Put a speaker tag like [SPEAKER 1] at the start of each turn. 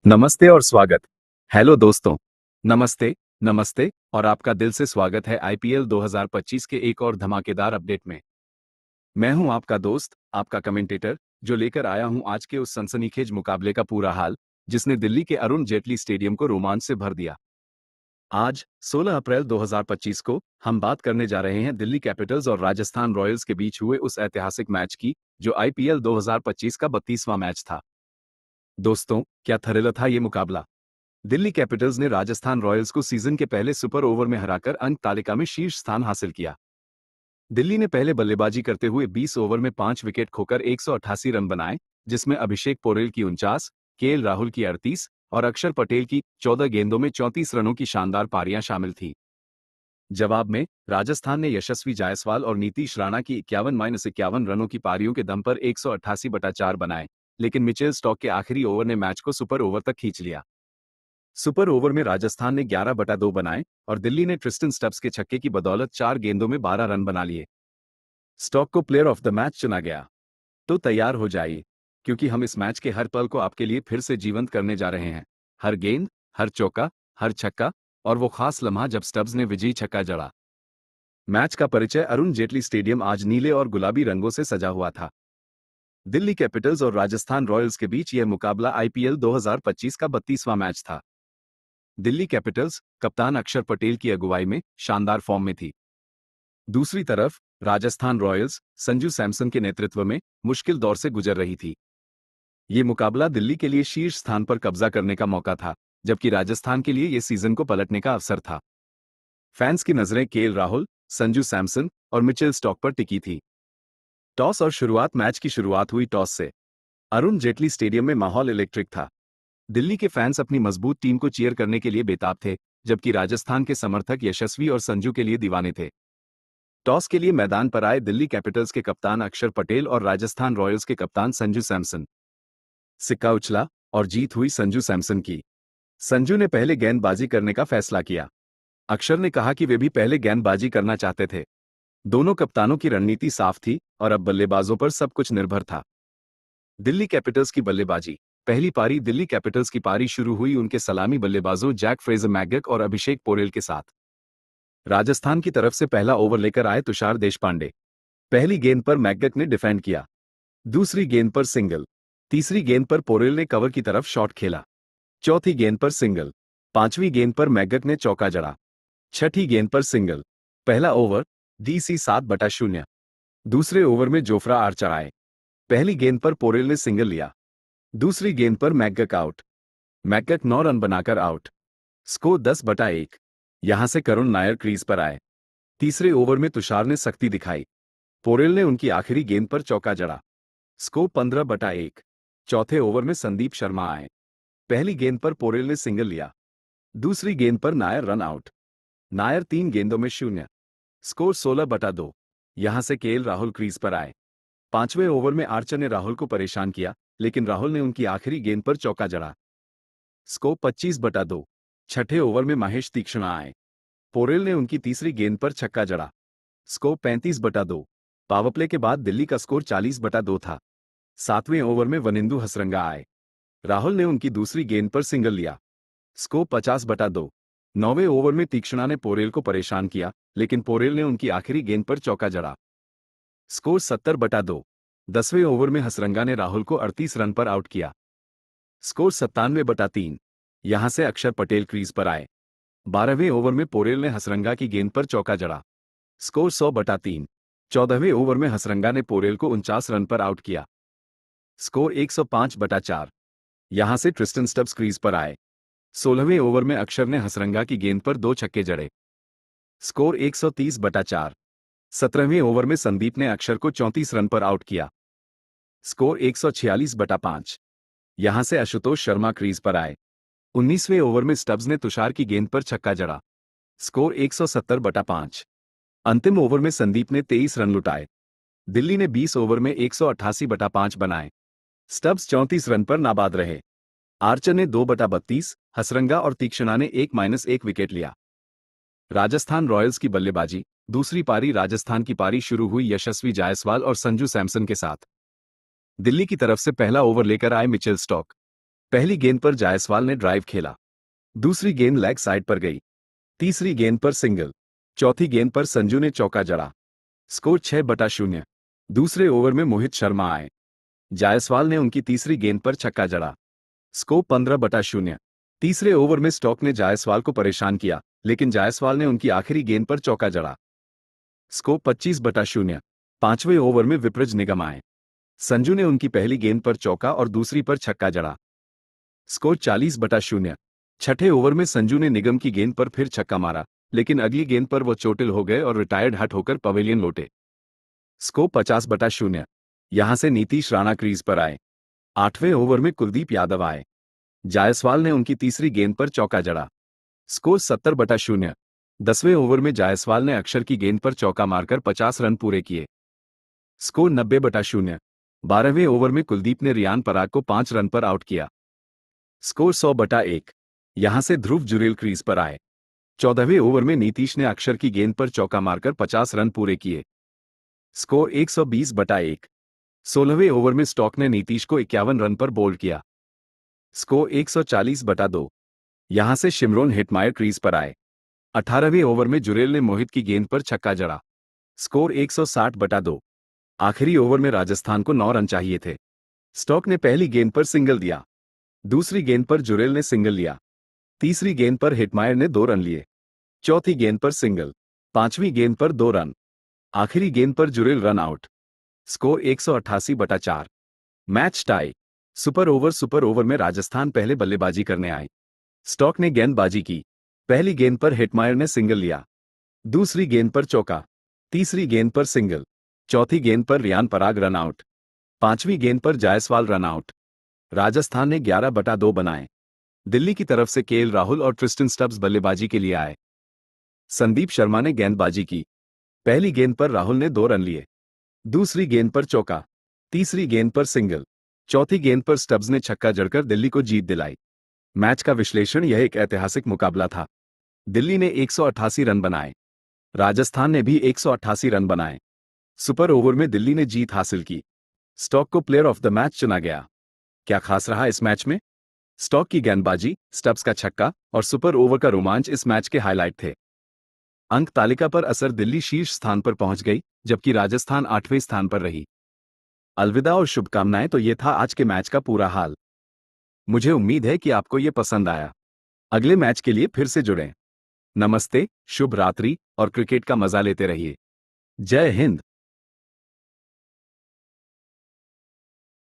[SPEAKER 1] नमस्ते और स्वागत। हेलो दोस्तों। नमस्ते। नमस्ते और आपका दिल से स्वागत है आईपीएल 2025 के एक और धमाकेदार अपडेट में। मैं हूं आपका दोस्त, आपका कमेंटेटर, जो लेकर आया हूं आज के उस सनसनीखेज मुकाबले का पूरा हाल, जिसने दिल्ली के अरुण जेटली स्टेडियम को रोमांच से भर दिया। आज 16 अप्रैल 2025 को हम बात करने जा रहे हैं दिल्ली कैपिटल्स और राजस्थान रॉयल्स के बीच हुए उस ऐतिहासिक मैच की, जो आईपीएल 2025 का 32वां मैच था। दोस्तों, क्या थ्रिलर था ये मुकाबला। दिल्ली कैपिटल्स ने राजस्थान रॉयल्स को सीजन के पहले सुपर ओवर में हराकर अंक तालिका में शीर्ष स्थान हासिल किया। दिल्ली ने पहले बल्लेबाजी करते हुए 20 ओवर में 5 विकेट खोकर 188 रन बनाए, जिसमें अभिषेक पोरेल की 49, केएल राहुल की 38 और अक्षर पटेल की 14 गेंदों में 34 रनों की शानदार पारियां शामिल थीं। जवाब में राजस्थान ने यशस्वी जायसवाल और नीतीश राणा की 51-51 रनों की पारियों के दम पर 188/4 बनाए, लेकिन मिचेल स्टॉक के आखिरी ओवर ने मैच को सुपर ओवर तक खींच लिया। सुपर ओवर में राजस्थान ने 11/2 बनाए और दिल्ली ने ट्रिस्टन स्टब्स के छक्के की बदौलत 4 गेंदों में 12 रन बना लिए। स्टॉक को प्लेयर ऑफ द मैच चुना गया। तो तैयार हो जाइए, क्योंकि हम इस मैच के हर पल को आपके लिए फिर से जीवंत करने जा रहे हैं। हर गेंद, हर चौका, हर छक्का और वो खास लम्हा जब स्टब्स ने विजयी छक्का जड़ा। मैच का परिचय। अरुण जेटली स्टेडियम आज नीले और गुलाबी रंगों से सजा हुआ था। दिल्ली कैपिटल्स और राजस्थान रॉयल्स के बीच यह मुकाबला आईपीएल 2025 का 32वां मैच था। दिल्ली कैपिटल्स कप्तान अक्षर पटेल की अगुवाई में शानदार फॉर्म में थी। दूसरी तरफ राजस्थान रॉयल्स संजू सैमसन के नेतृत्व में मुश्किल दौर से गुजर रही थी। ये मुकाबला दिल्ली के लिए शीर्ष स्थान पर कब्जा करने का मौका था, जबकि राजस्थान के लिए यह सीजन को पलटने का अवसर था। फैंस की नजरें केएल राहुल, संजू सैमसन और मिचेल स्टॉक पर टिकी थी। टॉस और शुरुआत। मैच की शुरुआत हुई टॉस से। अरुण जेटली स्टेडियम में माहौल इलेक्ट्रिक था। दिल्ली के फैंस अपनी मजबूत टीम को चीयर करने के लिए बेताब थे, जबकि राजस्थान के समर्थक यशस्वी और संजू के लिए दीवाने थे। टॉस के लिए मैदान पर आए दिल्ली कैपिटल्स के कप्तान अक्षर पटेल और राजस्थान रॉयल्स के कप्तान संजू सैमसन। सिक्का उछला और जीत हुई संजू सैमसन की। संजू ने पहले गेंदबाजी करने का फैसला किया। अक्षर ने कहा कि वे भी पहले गेंदबाजी करना चाहते थे। दोनों कप्तानों की रणनीति साफ थी और अब बल्लेबाजों पर सब कुछ निर्भर था। दिल्ली कैपिटल्स की बल्लेबाजी। पहली पारी। दिल्ली कैपिटल्स की पारी शुरू हुई उनके सलामी बल्लेबाजों जैक फ्रेजर मैकगक और अभिषेक पोरेल के साथ। राजस्थान की तरफ से पहला ओवर लेकर आए तुषार देशपांडे। पहली गेंद पर मैकगक ने डिफेंड किया। दूसरी गेंद पर सिंगल। तीसरी गेंद पर पोरेल ने कवर की तरफ शॉट खेला। चौथी गेंद पर सिंगल। पांचवी गेंद पर मैकगक ने चौका जड़ा। छठी गेंद पर सिंगल। पहला ओवर DC 7/0। दूसरे ओवर में जोफ्रा आर्चर आए। पहली गेंद पर पोरेल ने सिंगल लिया। दूसरी गेंद पर मैकगक आउट। मैकगक 9 रन बनाकर आउट। स्कोर 10/1। यहां से करुण नायर क्रीज पर आए। तीसरे ओवर में तुषार ने सख्ती दिखाई। पोरेल ने उनकी आखिरी गेंद पर चौका जड़ा। स्कोर 15/1। चौथे ओवर में संदीप शर्मा आए। पहली गेंद पर पोरेल ने सिंगल लिया। दूसरी गेंद पर नायर रन आउट। नायर 3 गेंदों में 0। स्कोर 16/2। यहां से केएल राहुल क्रीज पर आए। पांचवें ओवर में आर्चर ने राहुल को परेशान किया, लेकिन राहुल ने उनकी आखिरी गेंद पर चौका जड़ा। स्कोर 25/2। छठे ओवर में महेश तीक्ष्णा आए। पोरेल ने उनकी तीसरी गेंद पर छक्का जड़ा। स्कोर 35/2। पावरप्ले के बाद दिल्ली का स्कोर 40/2 था। सातवें ओवर में वनिंदु हसरंगा आए। राहुल ने उनकी दूसरी गेंद पर सिंगल लिया। स्कोर 50/2। नौवें ओवर में तीक्ष्णा ने पोरेल को परेशान किया, लेकिन पोरेल ने उनकी आखिरी गेंद पर चौका जड़ा। स्कोर 70/2। 10वें ओवर में हसरंगा ने राहुल को 38 रन पर आउट किया। स्कोर 97/3। यहां से अक्षर पटेल क्रीज पर आए। 12वें ओवर में पोरेल ने हसरंगा की गेंद पर चौका जड़ा। स्कोर 100/3। 14वें ओवर में हसरंगा ने पोरेल को 49 रन पर आउट किया। स्कोर 105/4। यहां से ट्रिस्टन स्टब्स क्रीज पर आए। 16वें ओवर में अक्षर ने हसरंगा की गेंद पर 2 छक्के जड़े। स्कोर 130/4। 17वें ओवर में संदीप ने अक्षर को 34 रन पर आउट किया। स्कोर 146/5। यहां से आशुतोष शर्मा क्रीज पर आए। 19वें ओवर में स्टब्स ने तुषार की गेंद पर छक्का जड़ा। स्कोर 170/5। अंतिम ओवर में संदीप ने 23 रन लुटाए। दिल्ली ने 20 ओवर में 188/5 बनाए। स्टब्स 34 रन पर नाबाद रहे। आर्चर ने 2/32, हसरंगा और तीक्ष्णा ने 1-1 विकेट लिया। राजस्थान रॉयल्स की बल्लेबाजी। दूसरी पारी। राजस्थान की पारी शुरू हुई यशस्वी जायसवाल और संजू सैमसन के साथ। दिल्ली की तरफ से पहला ओवर लेकर आए मिचेल स्टॉक। पहली गेंद पर जायसवाल ने ड्राइव खेला। दूसरी गेंद लेग साइड पर गई। तीसरी गेंद पर सिंगल। चौथी गेंद पर संजू ने चौका जड़ा। स्कोर 6/0। दूसरे ओवर में मोहित शर्मा आए। जायसवाल ने उनकी तीसरी गेंद पर छक्का जड़ा। स्कोर 15/0। तीसरे ओवर में स्टॉक ने जायसवाल को परेशान किया, लेकिन जायसवाल ने उनकी आखिरी गेंद पर चौका जड़ा। स्कोर 25/0। पांचवें ओवर में विपरज निगम आए। संजू ने उनकी पहली गेंद पर चौका और दूसरी पर छक्का जड़ा। स्कोर 40/0। छठे ओवर में संजू ने निगम की गेंद पर फिर छक्का मारा, लेकिन अगली गेंद पर वो चोटिल हो गए और रिटायर्ड हट होकर पवेलियन लौटे। स्कोर 50/0। यहां से नीतीश राणा क्रीज पर आए। आठवें ओवर में कुलदीप यादव आए। जायसवाल ने उनकी तीसरी गेंद पर चौका जड़ा। स्कोर 70/0। 10वें ओवर में जायसवाल ने अक्षर की गेंद पर चौका मारकर 50 रन पूरे किए। स्कोर 90/0। 12वें ओवर में कुलदीप ने रियान पराग को 5 रन पर आउट किया। स्कोर 100/1। यहां से ध्रुव जुरेल क्रीज पर आए। 14वें ओवर में नीतीश ने अक्षर की गेंद पर चौका मारकर 50 रन पूरे किए। स्कोर 120/1। 16वें ओवर में स्टॉक ने नीतीश को 51 रन पर बोल्ड किया। स्कोर 140/2। यहां से शिमरोन हेटमायर क्रीज पर आए। 18वें ओवर में जुरेल ने मोहित की गेंद पर छक्का जड़ा। स्कोर 160/2। आखिरी ओवर में राजस्थान को 9 रन चाहिए थे। स्टॉक ने पहली गेंद पर सिंगल दिया। दूसरी गेंद पर जुरेल ने सिंगल लिया। तीसरी गेंद पर हेटमायर ने 2 रन लिए। चौथी गेंद पर सिंगल। पांचवी गेंद पर 2 रन। आखिरी गेंद पर Jurel run out. Score 188/4। Match tie. Super over में राजस्थान पहले बल्लेबाजी करने आई। स्टॉक ने गेंदबाजी की। पहली गेंद पर हेटमायर ने सिंगल लिया। दूसरी गेंद पर चौका। तीसरी गेंद पर सिंगल। चौथी गेंद पर रियान पराग रन आउट। पांचवी गेंद पर जायसवाल रन आउट। राजस्थान ने 11/2 बनाए। दिल्ली की तरफ से केएल राहुल और ट्रिस्टन स्टब्स बल्लेबाजी के लिए आए। संदीप शर्मा ने गेंदबाजी की। पहली गेंद पर राहुल ने 2 रन लिए। दूसरी गेंद पर चौका। तीसरी गेंद पर सिंगल। चौथी गेंद पर स्टब्स ने छक्का जड़कर दिल्ली को जीत दिलाई। मैच का विश्लेषण: यह एक ऐतिहासिक मुकाबला था। दिल्ली ने 188 रन बनाए। राजस्थान ने भी 188 रन बनाए। सुपर ओवर में दिल्ली ने जीत हासिल की। स्टॉक को प्लेयर ऑफ द मैच चुना गया। क्या खास रहा इस मैच में? स्टॉक की गेंदबाजी, स्टब्स का छक्का और सुपर ओवर का रोमांच इस मैच के हाईलाइट थे। अंक तालिका पर असर: दिल्ली शीर्ष स्थान पर पहुंच गई, जबकि राजस्थान 8वें स्थान पर रही। अलविदा और शुभकामनाएं। तो ये था आज के मैच का पूरा हाल। मुझे उम्मीद है कि आपको ये पसंद आया। अगले मैच के लिए फिर से जुड़ें। नमस्ते, शुभ रात्रि और क्रिकेट का मजा लेते रहिए। जय हिंद।